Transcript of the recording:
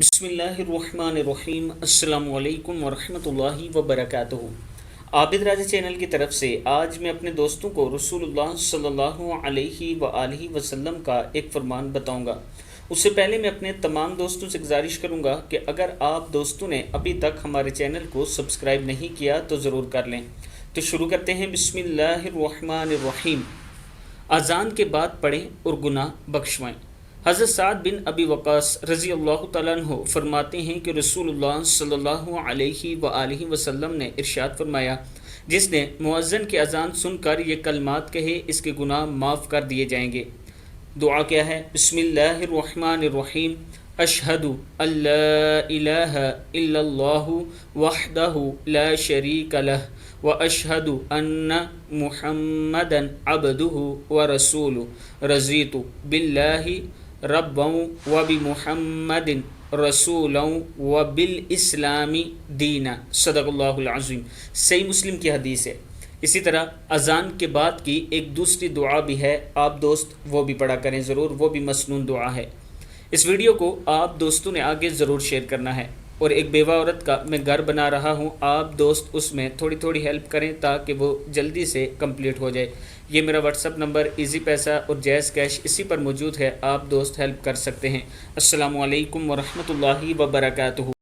بسم اللہ الرحمن الرحیم۔ السلام علیکم ورحمۃ اللہ وبرکاتہ۔ عابد چینل کی طرف سے آج میں اپنے دوستوں کو رسول اللہ صلی اللہ علیہ وآلہ وسلم کا ایک فرمان بتاؤں گا۔ اس سے پہلے میں اپنے تمام دوستوں سے گزارش کروں گا کہ اگر آپ دوستوں نے ابھی تک ہمارے چینل کو سبسکرائب نہیں کیا تو ضرور کر لیں۔ تو شروع کرتے ہیں۔ بسم اللہ الرحمن الرحیم۔ اذان کے بعد پڑھیں اور گناہ بخشوائیں۔ حضرت سعد بن ابی وقاص رضی اللہ تعالیٰ عنہ فرماتے ہیں کہ رسول اللہ صلی اللہ علیہ وآلہ وسلم نے ارشاد فرمایا، جس نے مؤذن کی اذان سن کر یہ کلمات کہے اس کے گناہ معاف کر دیے جائیں گے۔ دعا کیا ہے؟ بسم اللہ الرحمن الرحیم۔ اشہد ان لا الہ الا اللہ وحدہ لا شریک لہ واشہد ان محمدا عبدہ ورسولہ رضیت باللہ ربا وبمحمد رسولا وبالاسلام دینا۔ صدق اللہ العظیم۔ صحیح مسلم کی حدیث ہے۔ اسی طرح اذان کے بعد کی ایک دوسری دعا بھی ہے، آپ دوست وہ بھی پڑھا کریں ضرور، وہ بھی مسنون دعا ہے۔ اس ویڈیو کو آپ دوستوں نے آگے ضرور شیئر کرنا ہے۔ اور ایک بیوہ عورت کا میں گھر بنا رہا ہوں، آپ دوست اس میں تھوڑی تھوڑی ہیلپ کریں تاکہ وہ جلدی سے کمپلیٹ ہو جائے۔ یہ میرا واٹس ایپ نمبر ایزی پیسہ اور جیز کیش اسی پر موجود ہے، آپ دوست ہیلپ کر سکتے ہیں۔ السلام علیکم ورحمۃ اللہ وبرکاتہ۔